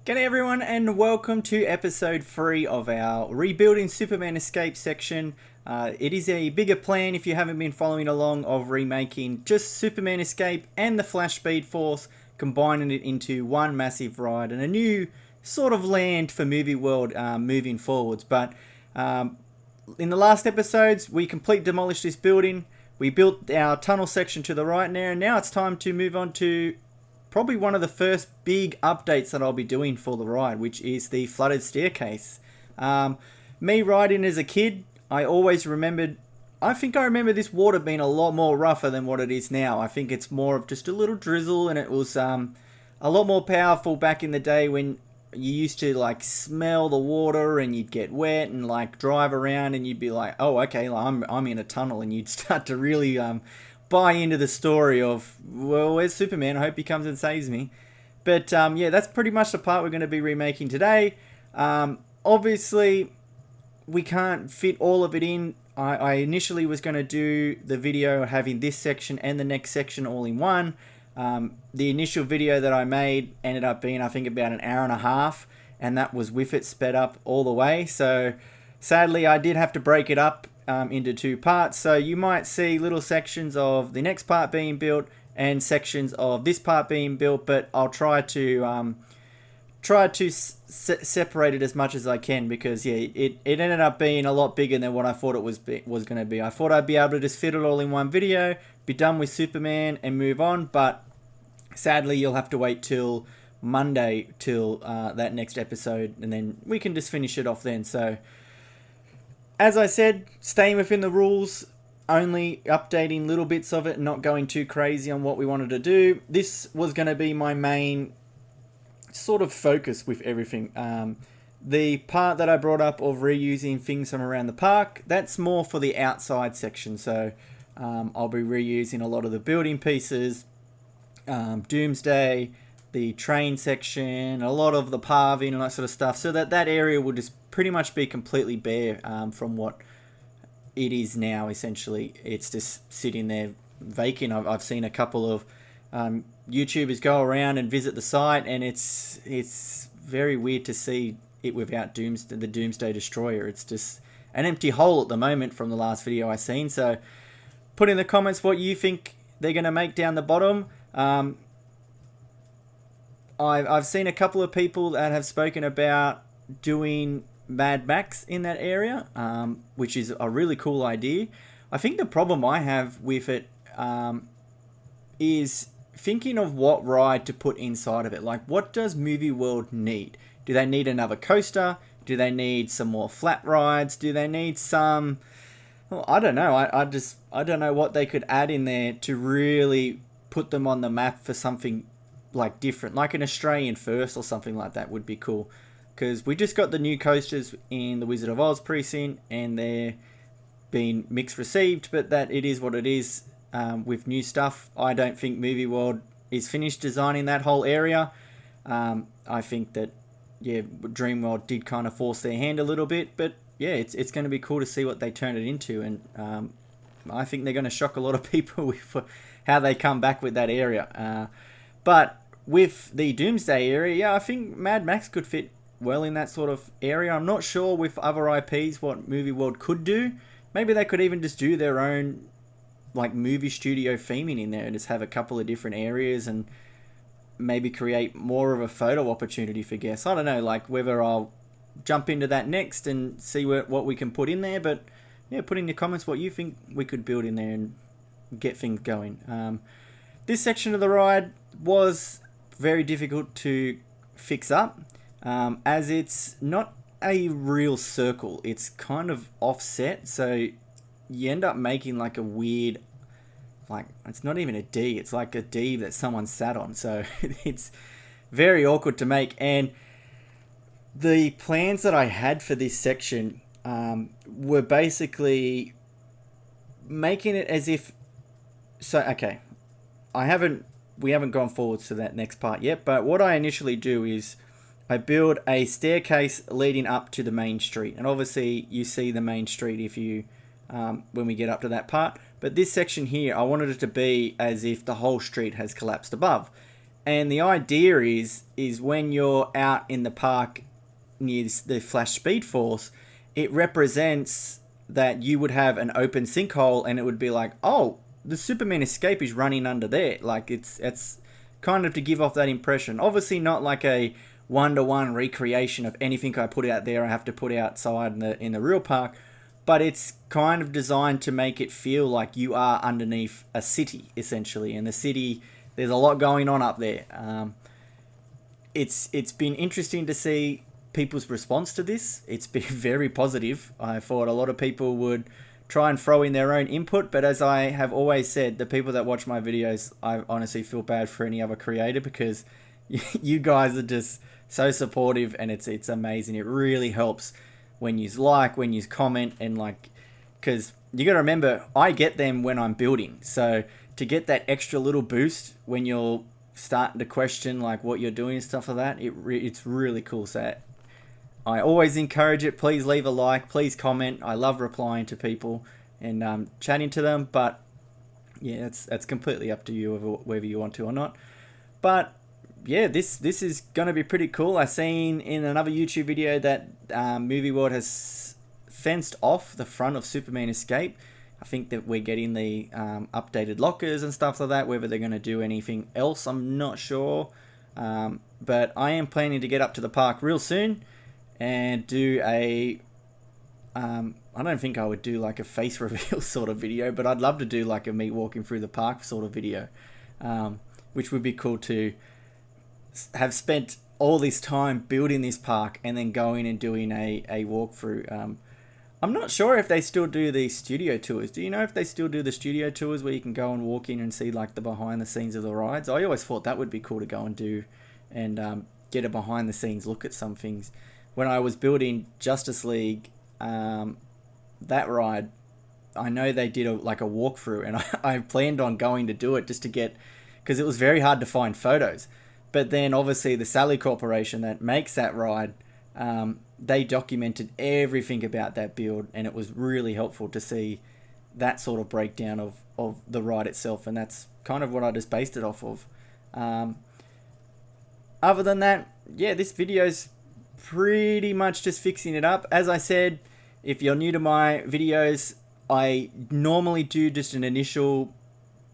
G'day everyone and welcome to episode 3 of our Rebuilding Superman Escape section. It is a bigger plan, if you haven't been following along, of remaking just Superman Escape and the Flash Speed Force, combining it into one massive ride and a new sort of land for Movie World moving forwards. But in the last episodes we completely demolished this building, we built our tunnel section to the right now, and now it's time to move on to probably one of the first big updates that I'll be doing for the ride, which is the flooded staircase. Me riding as a kid, I always remembered, I remember this water being a lot more rougher than what it is now. I think it's more of just a little drizzle, and it was a lot more powerful back in the day when you used to like smell the water and you'd get wet and like drive around and you'd be like, oh okay, I'm in a tunnel, and you'd start to really buy into the story of, well, where's Superman? I hope he comes and saves me. But yeah, that's pretty much the part we're going to be remaking today. Obviously, we can't fit all of it in. I initially was going to do the video having this section and the next section all in one. The initial video that I made ended up being, I think, about an hour and a half, and that was with it sped up all the way. So sadly, I did have to break it up into two parts, so you might see little sections of the next part being built and sections of this part being built, but I'll try to separate it as much as I can, because yeah, it ended up being a lot bigger than what I thought it was going to be. I thought I'd be able to just fit it all in one video, be done with Superman and move on, but sadly you'll have to wait till Monday till that next episode, and then we can just finish it off then. So as I said, staying within the rules, only updating little bits of it, not going too crazy on what we wanted to do. This was going to be my main sort of focus with everything. The part that I brought up of reusing things from around the park, that's more for the outside section. So I'll be reusing a lot of the building pieces, Doomsday, the train section, a lot of the paving and that sort of stuff, so that area will just pretty much be completely bare from what it is now. Essentially, it's just sitting there vacant. I've seen a couple of YouTubers go around and visit the site, and it's very weird to see it without the Doomsday Destroyer. It's just an empty hole at the moment from the last video I seen. So put in the comments what you think they're going to make down the bottom. I've seen a couple of people that have spoken about doing Mad Max in that area, which is a really cool idea. I think the problem I have with it is thinking of what ride to put inside of it. Like, what does Movie World need? Do they need another coaster? Do they need some more flat rides? Do they need some... Well, I don't know. I don't know what they could add in there to really put them on the map for something like different, like an Australian first or something like that would be cool. Because we just got the new coasters in the Wizard of Oz precinct, and they're being mixed received, but that it is what it is. With new stuff, I don't think Movie World is finished designing that whole area. I think that, yeah, Dreamworld did kind of force their hand a little bit, but yeah, it's going to be cool to see what they turn it into, and I think they're going to shock a lot of people with how they come back with that area. But with the Doomsday area, yeah, I think Mad Max could fit well in that sort of area. I'm not sure with other IPs what Movie World could do. Maybe they could even just do their own like movie studio theming in there and just have a couple of different areas and maybe create more of a photo opportunity for guests. I don't know, like whether I'll jump into that next and see what we can put in there. But yeah, put in your comments what you think we could build in there and get things going. This section of the ride was very difficult to fix up, as it's not a real circle. It's kind of offset, so you end up making like a weird, like, it's not even a D, it's like a D that someone sat on. So it's very awkward to make. And the plans that I had for this section were basically making it as if, so okay, we haven't gone forwards to that next part yet, but what I initially do is I build a staircase leading up to the main street, and obviously you see the main street if you when we get up to that part. But this section here, I wanted it to be as if the whole street has collapsed above, And the idea is when you're out in the park near the Flash Speed Force, it represents that you would have an open sinkhole, and it would be like, oh, the Superman escape is running under there. Like it's kind of to give off that impression. Obviously, not like a one-to-one recreation of anything I put out there. I have to put outside in the real park, but it's kind of designed to make it feel like you are underneath a city essentially, and the city. There's a lot going on up there. It's been interesting to see people's response to this. It's been very positive. I thought a lot of people would try and throw in their own input, but as I have always said, the people that watch my videos, I honestly feel bad for any other creator, because you guys are just so supportive, and it's amazing. It really helps when you like, when you comment, and like, because you got to remember, I get them when I'm building. So to get that extra little boost when you're starting to question like what you're doing and stuff like that, it's really cool. So I always encourage it. Please leave a like, please comment. I love replying to people and chatting to them, but yeah, that's completely up to you whether you want to or not. But yeah, this is gonna be pretty cool. I seen in another YouTube video that Movie World has fenced off the front of Superman Escape. I think that we're getting the updated lockers and stuff like that. Whether they're going to do anything else, I'm not sure. But I am planning to get up to the park real soon and do a... I don't think I would do like a face reveal sort of video, but I'd love to do like a me walking through the park sort of video. Which would be cool to have spent all this time building this park and then going and doing a walkthrough. I'm not sure if they still do the studio tours. Do you know if they still do the studio tours where you can go and walk in and see like the behind the scenes of the rides? I always thought that would be cool to go and do and get a behind the scenes look at some things. When I was building Justice League, that ride, I know they did like a walkthrough, and I planned on going to do it just to get, because it was very hard to find photos. But then obviously the Sally Corporation that makes that ride, they documented everything about that build, and it was really helpful to see that sort of breakdown of the ride itself, and that's kind of what I just based it off of. Other than that, yeah, this video's pretty much just fixing it up. As I said, if you're new to my videos, I normally do just an initial,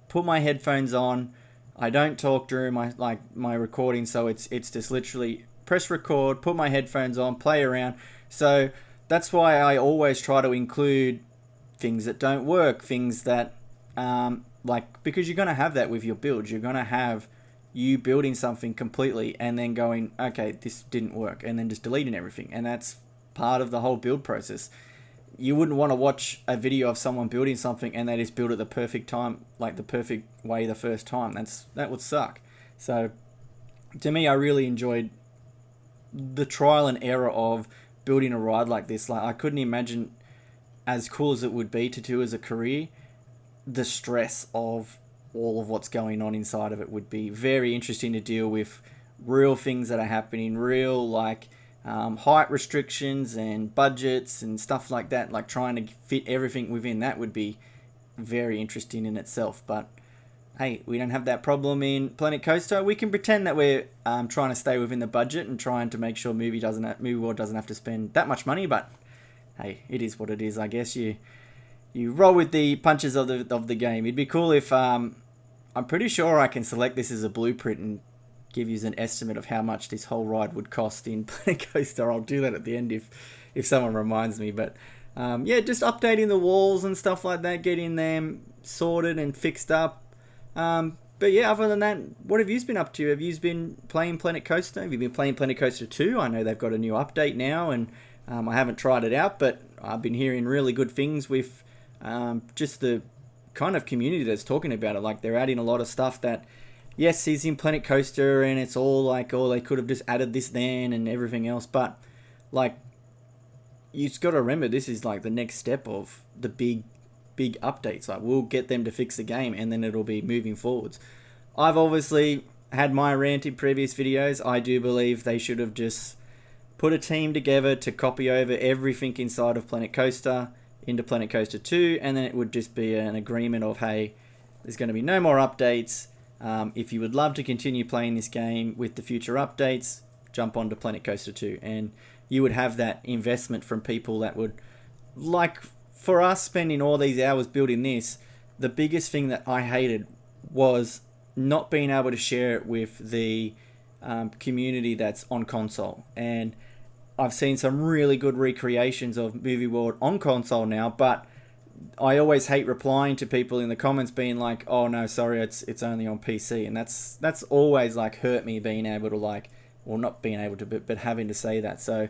put my headphones on. I don't talk during my recording, so it's just literally press record, put my headphones on, play around. So that's why I always try to include things that don't work, things that because you're going to have that with your builds. You're going to have you building something completely and then going, okay, this didn't work, and then just deleting everything. And that's part of the whole build process. You wouldn't want to watch a video of someone building something and they just build it the perfect time, like the perfect way the first time. That would suck. So to me, I really enjoyed the trial and error of building a ride like this. Like, I couldn't imagine, as cool as it would be to do as a career, the stress of all of what's going on inside of it would be very interesting to deal with. Real things that are happening, real height restrictions and budgets and stuff like that, like trying to fit everything within that would be very interesting in itself. But hey, we don't have that problem in Planet Coaster. We can pretend that we're trying to stay within the budget and trying to make sure Movie World doesn't have to spend that much money. But hey, it is what it is. I guess you roll with the punches of the game. It'd be cool if I'm pretty sure I can select this as a blueprint and give you an estimate of how much this whole ride would cost in Planet Coaster. I'll do that at the end if someone reminds me. But yeah, just updating the walls and stuff like that, getting them sorted and fixed up. But yeah, other than that, what have you been up to? Have you been playing Planet Coaster? Have you been playing Planet Coaster 2? I know they've got a new update now, and I haven't tried it out, but I've been hearing really good things with just the kind of community that's talking about it. Like, they're adding a lot of stuff that, yes, is in Planet Coaster, and it's all like, oh, they could have just added this then and everything else. But like, you just got to remember, this is like the next step of the big updates. Like, we'll get them to fix the game, and then it'll be moving forwards. I've obviously had my rant in previous videos. I do believe they should have just put a team together to copy over everything inside of Planet Coaster into Planet Coaster 2, and then it would just be an agreement of, hey, there's going to be no more updates. If you would love to continue playing this game with the future updates, jump onto Planet Coaster 2, and you would have that investment from people that would, like, for us spending all these hours building this, the biggest thing that I hated was not being able to share it with the community that's on console. And I've seen some really good recreations of Movie World on console now, but I always hate replying to people in the comments being like, "Oh no, sorry, it's only on PC," and that's always like hurt me being able to like, well, not being able to, but having to say that. So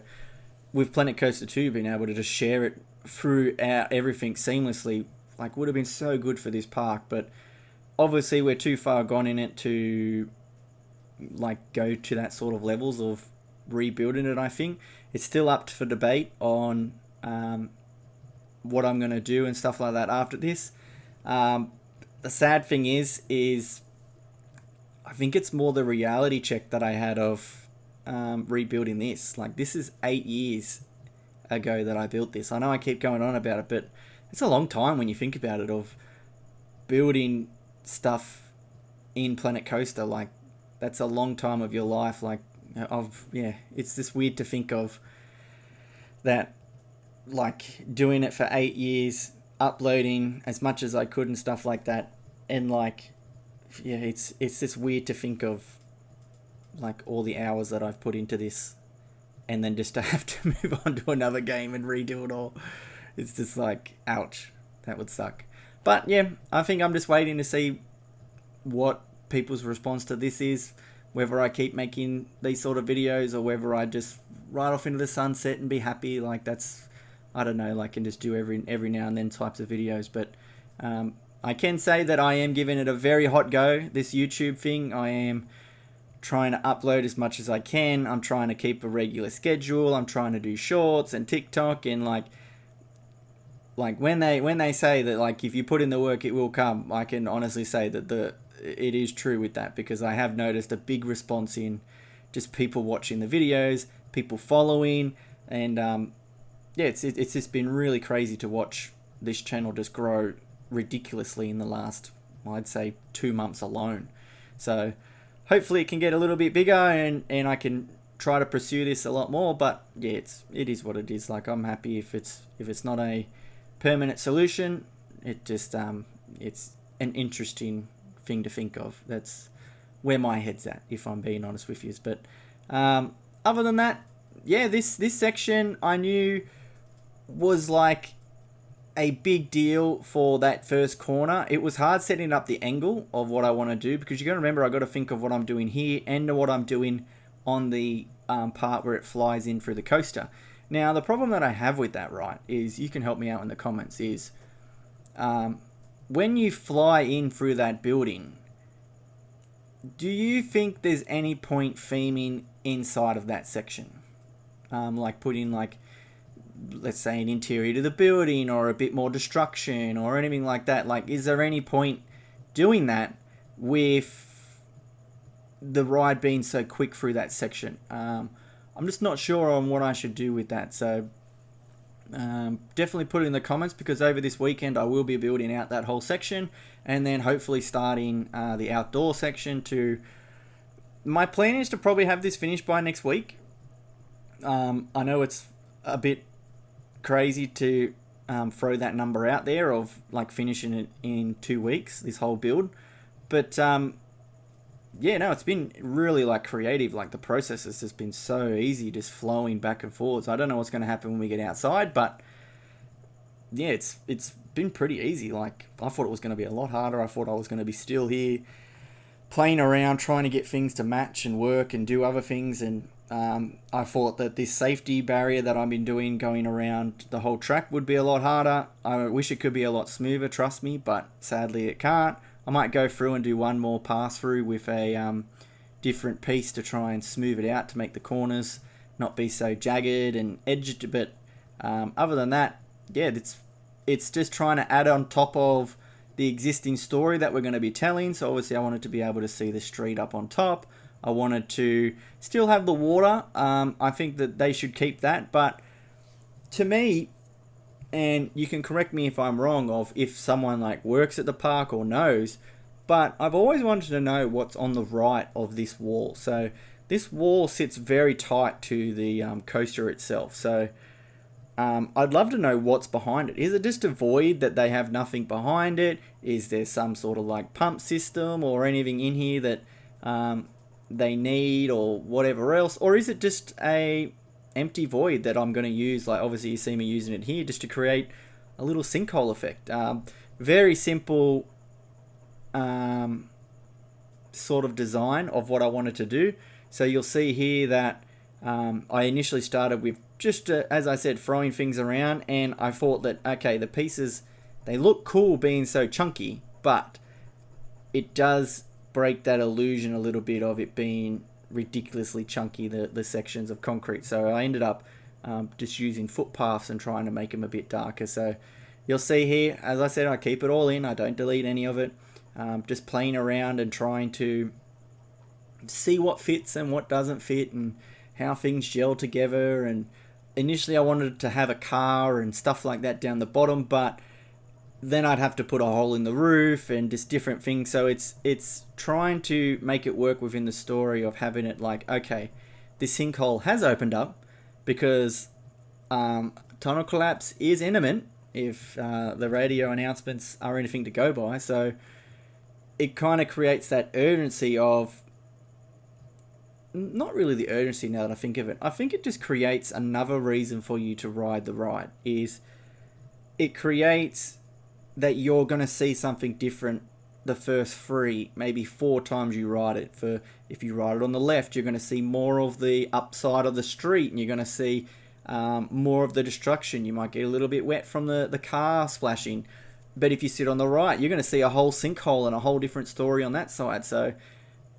with Planet Coaster 2 being able to just share it through everything seamlessly, like would have been so good for this park. But obviously we're too far gone in it to like go to that sort of levels of rebuilding it. I think it's still up for debate on what I'm going to do and stuff like that after this. The sad thing is I think it's more the reality check that I had of rebuilding this. Like, this is 8 years ago that I built this. I know I keep going on about it, but it's a long time when you think about it, of building stuff in Planet Coaster. Like, that's a long time of your life. Like, it's just weird to think of that, like, doing it for 8 years, uploading as much as I could and stuff like that, and like, yeah, it's just weird to think of like all the hours that I've put into this, and then just to have to move on to another game and redo it all. It's just like, ouch, that would suck. But yeah, I think I'm just waiting to see what people's response to this is, whether I keep making these sort of videos or whether I just ride off into the sunset and be happy. Like, that's, I don't know, like, and just do every now and then types of videos. But I can say that I am giving it a very hot go, this YouTube thing. I am trying to upload as much as I can. I'm trying to keep a regular schedule. I'm trying to do shorts and TikTok, and like when they say that, like, if you put in the work it will come, I can honestly say that it is true with that, because I have noticed a big response in just people watching the videos, people following, and yeah, it's just been really crazy to watch this channel just grow ridiculously in the last, I'd say, 2 months alone. So hopefully it can get a little bit bigger, and I can try to pursue this a lot more. But yeah, it is what it is. Like, I'm happy if it's not a permanent solution. It just it's an interesting thing to think of. That's where my head's at, if I'm being honest with you. But other than that, yeah, this section I knew was like a big deal for that first corner. It was hard setting up the angle of what I want to do, because you got to remember, I got to think of what I'm doing here and what I'm doing on the part where it flies in through the coaster. Now, the problem that I have with that, right, is, you can help me out in the comments, is when you fly in through that building, do you think there's any point theming inside of that section? Like putting, like, let's say, an interior to the building, or a bit more destruction, or anything like that. Like, is there any point doing that with the ride being so quick through that section? I'm just not sure on what I should do with that. So definitely put it in the comments, because over this weekend I will be building out that whole section, and then hopefully starting the outdoor section to... My plan is to probably have this finished by next week. I know it's a bit crazy to throw that number out there of like finishing it in 2 weeks, this whole build, but yeah, no, it's been really like creative. Like, the process has just been so easy, just flowing back and forwards. I don't know what's going to happen when we get outside, but yeah, it's been pretty easy. Like, I thought it was going to be a lot harder. I thought I was going to be still here playing around, trying to get things to match and work and do other things, and I thought that this safety barrier that I've been doing going around the whole track would be a lot harder. I wish it could be a lot smoother, trust me, but sadly it can't. I might go through and do one more pass through with a different piece to try and smooth it out, to make the corners not be so jagged and edged. But other than that, yeah, it's just trying to add on top of the existing story that we're going to be telling. So obviously I wanted to be able to see the street up on top. I wanted to still have the water. I think that they should keep that. But to me, and you can correct me if I'm wrong, of if someone like works at the park or knows, but I've always wanted to know what's on the right of this wall. So this wall sits very tight to the coaster itself. So I'd love to know what's behind it. Is it just a void that they have nothing behind it? Is there some sort of like pump system or anything in here that they need or whatever else? Or is it just a empty void that I'm going to use? Like obviously you see me using it here just to create a little sinkhole effect. Very simple sort of design of what I wanted to do. So you'll see here that I initially started with just, as I said, throwing things around, and I thought that, okay, the pieces, they look cool being so chunky, but it does break that illusion a little bit of it being ridiculously chunky, the sections of concrete. So I ended up just using footpaths and trying to make them a bit darker. So you'll see here, as I said, I keep it all in. I don't delete any of it. Just playing around and trying to see what fits and what doesn't fit and how things gel together. And initially I wanted to have a car and stuff like that down the bottom, but then I'd have to put a hole in the roof and just different things. So it's trying to make it work within the story of having it like, okay, this sinkhole has opened up because tunnel collapse is imminent if the radio announcements are anything to go by. So it kind of creates that urgency of, not really the urgency now that I think of it. I think it just creates another reason for you to ride the ride. Is it creates that you're going to see something different the first 3, maybe 4 times you ride it. For if you ride it on the left, you're going to see more of the upside of the street, and you're going to see more of the destruction. You might get a little bit wet from the car splashing. But if you sit on the right, you're going to see a whole sinkhole and a whole different story on that side. So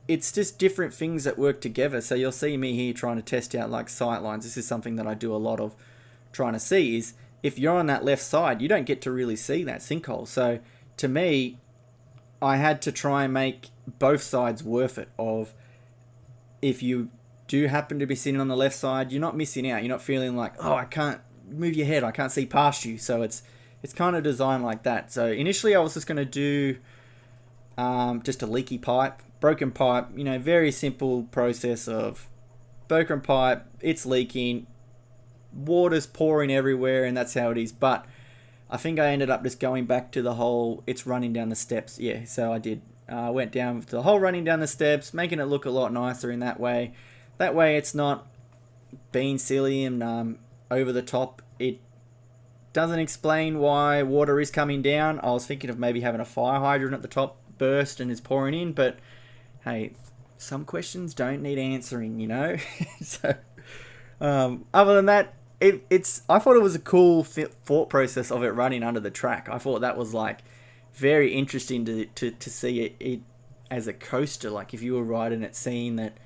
it's just different things that work together. So you'll see me here trying to test out like sight lines. This is something that I do a lot of trying to see, is if you're on that left side, you don't get to really see that sinkhole. So to me, I had to try and make both sides worth it. Of if you do happen to be sitting on the left side, you're not missing out. You're not feeling like, oh, I can't move your head, I can't see past you. So it's kind of designed like that. So initially I was just going to do just a leaky pipe, broken pipe, very simple process of broken pipe, it's leaking, water's pouring everywhere, and that's how it is. But I think I ended up just going back to the whole, it's running down the steps. Yeah, so I did. I went down to the whole running down the steps, making it look a lot nicer in that way. That way it's not being silly and over the top. It doesn't explain why water is coming down. I was thinking of maybe having a fire hydrant at the top burst and is pouring in, but hey, some questions don't need answering, So other than that, I thought it was a cool thought process of it running under the track. I thought that was like very interesting to see it as a coaster. Like if you were riding it, seeing that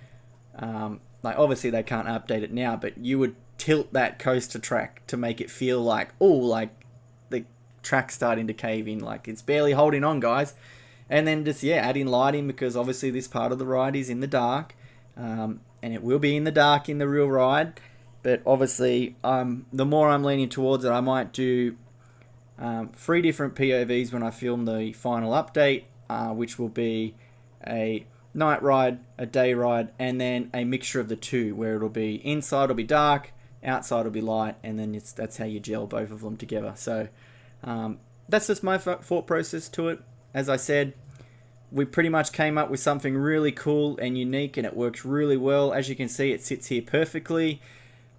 like obviously they can't update it now, but you would tilt that coaster track to make it feel like, oh, like the track's starting to cave in, like it's barely holding on, guys. And then just, adding lighting, because obviously this part of the ride is in the dark, and it will be in the dark in the real ride. But obviously, the more I'm leaning towards it, I might do 3 different POVs when I film the final update, which will be a night ride, a day ride, and then a mixture of the 2, where it'll be inside will be dark, outside will be light, and then that's how you gel both of them together. So that's just my thought process to it. As I said, we pretty much came up with something really cool and unique, and it works really well. As you can see, it sits here perfectly.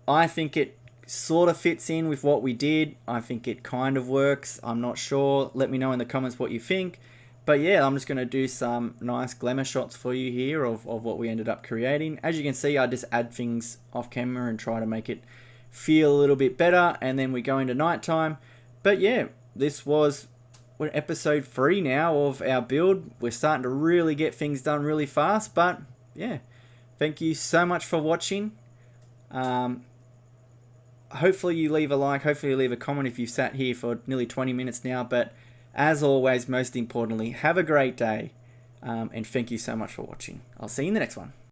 I think it sort of fits in with what we did. I think it kind of works. I'm not sure. Let me know in the comments what you think. But yeah, I'm just going to do some nice glamour shots for you here of what we ended up creating. As you can see, I just add things off camera and try to make it feel a little bit better, and then we go into nighttime. But yeah, this was episode 3 now of our build. We're starting to really get things done really fast. But yeah, thank you so much for watching. Hopefully you leave a like, hopefully you leave a comment if you've sat here for nearly 20 minutes now. But as always, most importantly, have a great day, and thank you so much for watching. I'll see you in the next one.